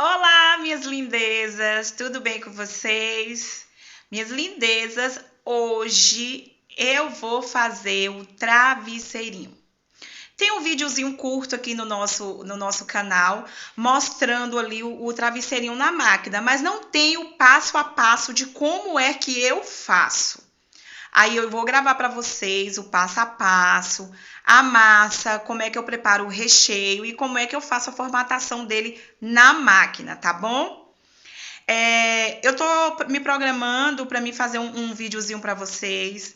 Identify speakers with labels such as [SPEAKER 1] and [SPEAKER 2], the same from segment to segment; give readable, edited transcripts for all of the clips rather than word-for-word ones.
[SPEAKER 1] Olá, minhas lindezas, tudo bem com vocês? Minhas lindezas, hoje eu vou fazer o travesseirinho. Tem um videozinho curto aqui no nosso canal, mostrando ali o travesseirinho na máquina, mas não tem o passo a passo de como é que eu faço. Aí eu vou gravar para vocês o passo a passo, a massa, como é que eu preparo o recheio e como é que eu faço a formatação dele na máquina, tá bom? Eu tô me programando para me fazer um videozinho para vocês,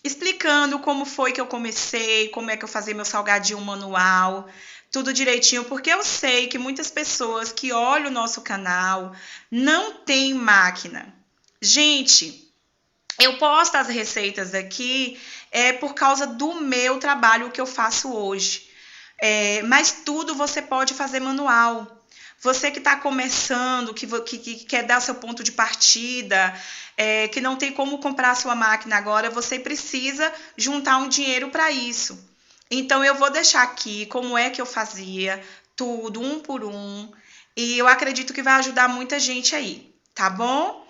[SPEAKER 1] explicando como foi que eu comecei, como é que eu fazia meu salgadinho manual, tudo direitinho, porque eu sei que muitas pessoas que olham o nosso canal não têm máquina. Gente, eu posto as receitas aqui por causa do meu trabalho que eu faço hoje. Mas tudo você pode fazer manual. Você que está começando, que quer dar seu ponto de partida, que não tem como comprar a sua máquina agora, você precisa juntar um dinheiro para isso. Então, eu vou deixar aqui como é que eu fazia, tudo, um por um. E eu acredito que vai ajudar muita gente aí, tá bom?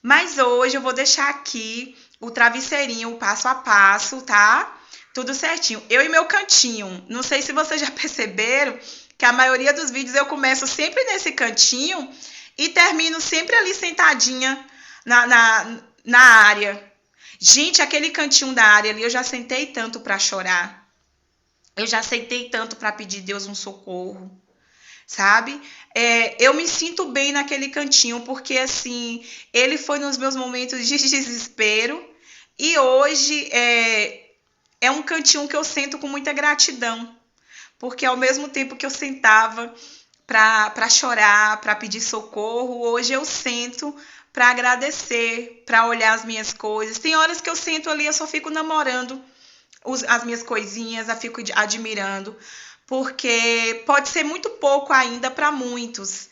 [SPEAKER 1] Mas hoje eu vou deixar aqui o travesseirinho, o passo a passo, tá? Tudo certinho. Eu e meu cantinho. Não sei se vocês já perceberam que a maioria dos vídeos eu começo sempre nesse cantinho e termino sempre ali sentadinha na área. Gente, aquele cantinho da área ali, eu já sentei tanto para chorar. Eu já sentei tanto para pedir Deus um socorro, sabe? Eu me sinto bem naquele cantinho, porque assim, ele foi nos meus momentos de desespero e hoje é um cantinho que eu sento com muita gratidão, porque ao mesmo tempo que eu sentava para chorar, para pedir socorro, hoje eu sento para agradecer, para olhar as minhas coisas. Tem horas que eu sento ali, eu só fico namorando as minhas coisinhas, eu fico admirando, porque pode ser muito pouco ainda para muitos,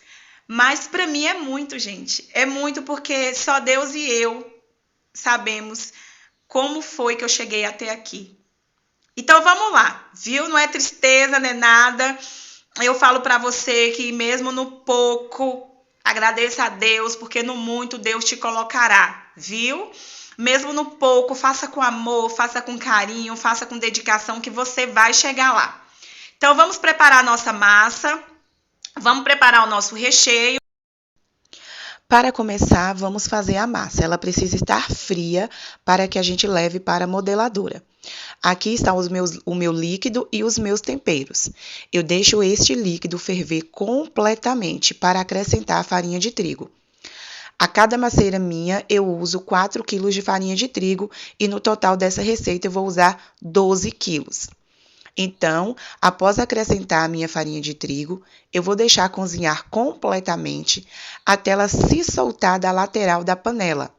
[SPEAKER 1] mas para mim é muito, gente. É muito porque só Deus e eu sabemos como foi que eu cheguei até aqui. Então vamos lá, viu? Não é tristeza, não é nada. Eu falo para você que mesmo no pouco, agradeça a Deus, porque no muito Deus te colocará, viu? Mesmo no pouco, faça com amor, faça com carinho, faça com dedicação, que você vai chegar lá. Então vamos preparar a nossa massa, vamos preparar o nosso recheio.
[SPEAKER 2] Para começar, vamos fazer a massa. Ela precisa estar fria para que a gente leve para a modeladora. Aqui está o meu líquido e os meus temperos. Eu deixo este líquido ferver completamente para acrescentar a farinha de trigo. A cada macieira minha, eu uso 4 kg de farinha de trigo e no total dessa receita eu vou usar 12 quilos. Então, após acrescentar a minha farinha de trigo, eu vou deixar cozinhar completamente até ela se soltar da lateral da panela.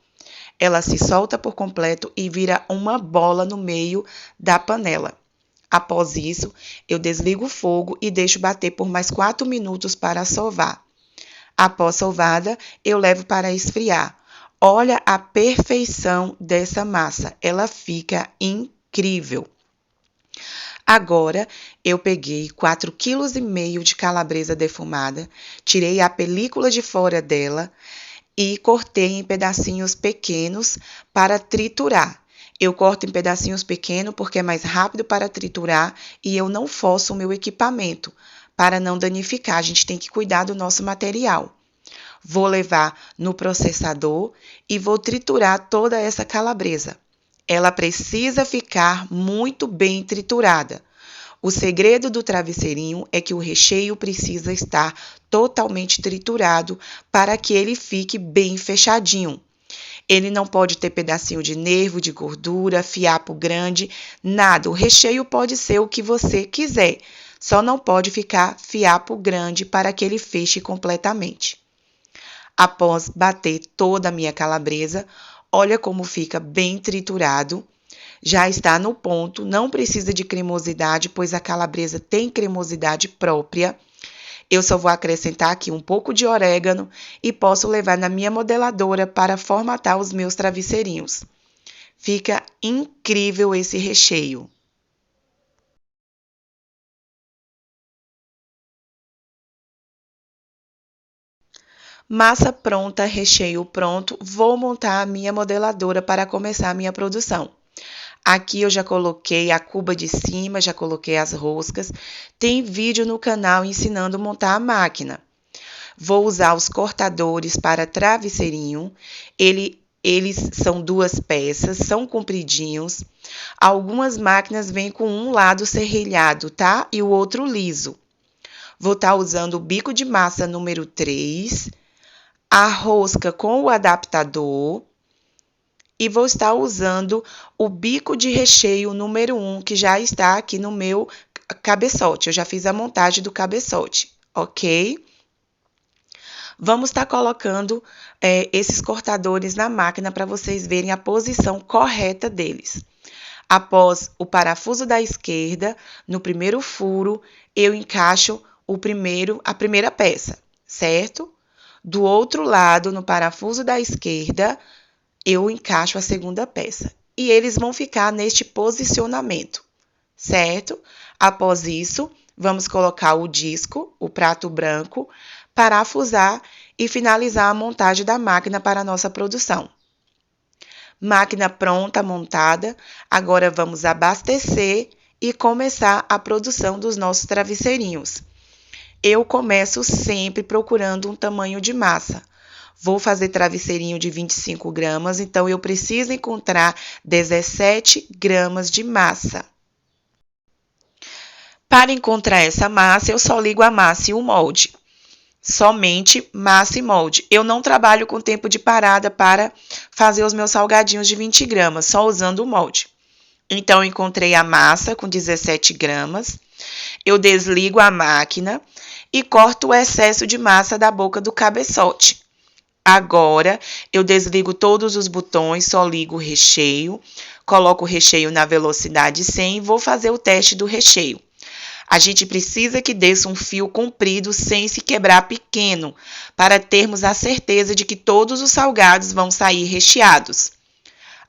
[SPEAKER 2] Ela se solta por completo e vira uma bola no meio da panela. Após isso, eu desligo o fogo e deixo bater por mais 4 minutos para sovar. Após sovada, eu levo para esfriar. Olha a perfeição dessa massa, ela fica incrível. Agora, eu peguei 4,5 kg de calabresa defumada, tirei a película de fora dela e cortei em pedacinhos pequenos para triturar. Eu corto em pedacinhos pequenos porque é mais rápido para triturar e eu não forço o meu equipamento para não danificar. A gente tem que cuidar do nosso material. Vou levar no processador e vou triturar toda essa calabresa. Ela precisa ficar muito bem triturada. O segredo do travesseirinho é que o recheio precisa estar totalmente triturado para que ele fique bem fechadinho. Ele não pode ter pedacinho de nervo, de gordura, fiapo grande, nada. O recheio pode ser o que você quiser, só não pode ficar fiapo grande para que ele feche completamente. Após bater toda a minha calabresa, olha como fica bem triturado. Já está no ponto, não precisa de cremosidade, pois a calabresa tem cremosidade própria. Eu só vou acrescentar aqui um pouco de orégano e posso levar na minha modeladora para formatar os meus travesseirinhos. Fica incrível esse recheio. Massa pronta, recheio pronto, vou montar a minha modeladora para começar a minha produção. Aqui eu já coloquei a cuba de cima, já coloquei as roscas. Tem vídeo no canal ensinando a montar a máquina. Vou usar os cortadores para travesseirinho. Eles são 2 peças, são compridinhos. Algumas máquinas vêm com um lado serrilhado, tá? E o outro liso. Vou estar usando o bico de massa número 3, a rosca com o adaptador e vou estar usando o bico de recheio número 1, que já está aqui no meu cabeçote. Eu já fiz a montagem do cabeçote, ok? Vamos estar colocando esses cortadores na máquina para vocês verem a posição correta deles. Após o parafuso da esquerda, no primeiro furo, eu encaixo a primeira peça, certo? Do outro lado, no parafuso da esquerda, eu encaixo a segunda peça. E eles vão ficar neste posicionamento, certo? Após isso, vamos colocar o disco, o prato branco, parafusar e finalizar a montagem da máquina para a nossa produção. Máquina pronta, montada, agora vamos abastecer e começar a produção dos nossos travesseirinhos. Eu começo sempre procurando um tamanho de massa. Vou fazer travesseirinho de 25 gramas, então eu preciso encontrar 17 gramas de massa. Para encontrar essa massa, eu só ligo a massa e o molde. Somente massa e molde. Eu não trabalho com tempo de parada para fazer os meus salgadinhos de 20 gramas, só usando o molde. Então, eu encontrei a massa com 17 gramas. Eu desligo a máquina e corto o excesso de massa da boca do cabeçote. Agora, eu desligo todos os botões, só ligo o recheio, coloco o recheio na velocidade 100 e vou fazer o teste do recheio. A gente precisa que desça um fio comprido sem se quebrar pequeno, para termos a certeza de que todos os salgados vão sair recheados.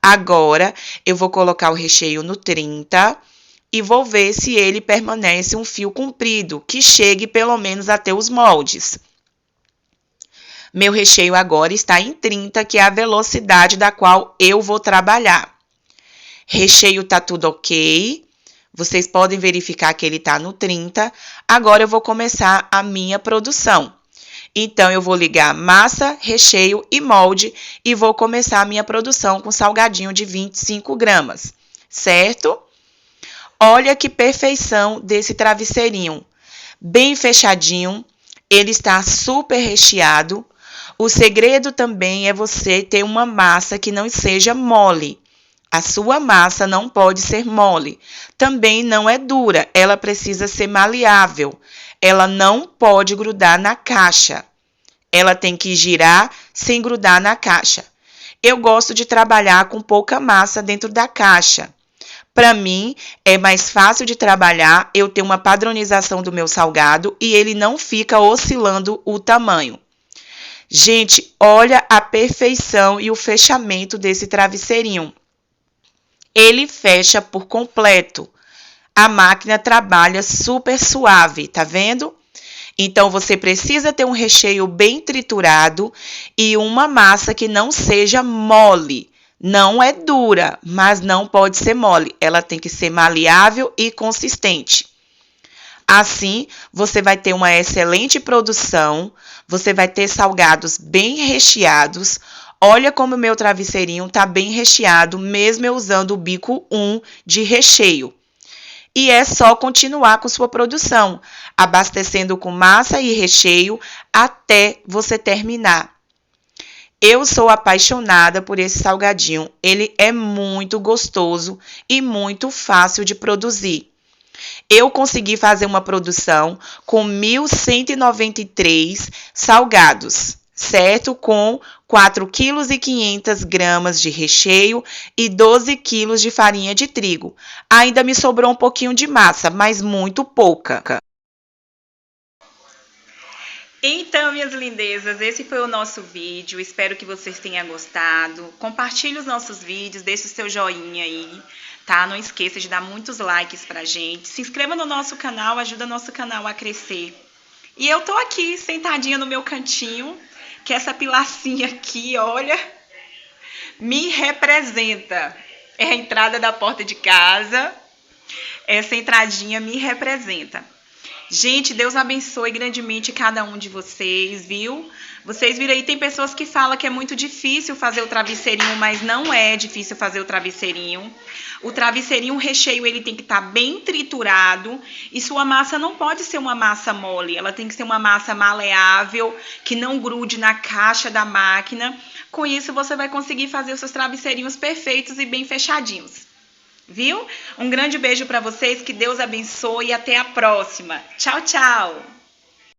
[SPEAKER 2] Agora, eu vou colocar o recheio no 30 e vou ver se ele permanece um fio comprido, que chegue pelo menos até os moldes. Meu recheio agora está em 30, que é a velocidade da qual eu vou trabalhar. Recheio tá tudo ok. Vocês podem verificar que ele está no 30. Agora eu vou começar a minha produção. Então, eu vou ligar massa, recheio e molde e vou começar a minha produção com salgadinho de 25 gramas, certo? Olha que perfeição desse travesseirinho. Bem fechadinho, ele está super recheado. O segredo também é você ter uma massa que não seja mole. A sua massa não pode ser mole. Também não é dura, ela precisa ser maleável. Ela não pode grudar na caixa. Ela tem que girar sem grudar na caixa. Eu gosto de trabalhar com pouca massa dentro da caixa. Para mim, é mais fácil de trabalhar, eu tenho uma padronização do meu salgado e ele não fica oscilando o tamanho. Gente, olha a perfeição e o fechamento desse travesseirinho. Ele fecha por completo. A máquina trabalha super suave, tá vendo? Então, você precisa ter um recheio bem triturado e uma massa que não seja mole. Não é dura, mas não pode ser mole. Ela tem que ser maleável e consistente. Assim, você vai ter uma excelente produção, você vai ter salgados bem recheados. Olha como o meu travesseirinho está bem recheado, mesmo eu usando o bico 1 de recheio. E é só continuar com sua produção, abastecendo com massa e recheio até você terminar. Eu sou apaixonada por esse salgadinho. Ele é muito gostoso e muito fácil de produzir. Eu consegui fazer uma produção com 1.193 salgados, certo? Com 4,5 kg de recheio e 12 kg de farinha de trigo. Ainda me sobrou um pouquinho de massa, mas muito pouca.
[SPEAKER 1] Então, minhas lindezas, esse foi o nosso vídeo. Espero que vocês tenham gostado. Compartilhe os nossos vídeos, deixe o seu joinha aí, tá? Não esqueça de dar muitos likes pra gente. Se inscreva no nosso canal, ajuda nosso canal a crescer. E eu tô aqui, sentadinha no meu cantinho, que essa pilacinha aqui, olha, me representa. É a entrada da porta de casa. Essa entradinha me representa. Gente, Deus abençoe grandemente cada um de vocês, viu? Vocês viram aí, tem pessoas que falam que é muito difícil fazer o travesseirinho, mas não é difícil fazer o travesseirinho. O travesseirinho, o recheio, ele tem que estar bem triturado. E sua massa não pode ser uma massa mole, ela tem que ser uma massa maleável, que não grude na caixa da máquina. Com isso, você vai conseguir fazer os seus travesseirinhos perfeitos e bem fechadinhos. Viu? Um grande beijo para vocês, que Deus abençoe e até a próxima. Tchau, tchau!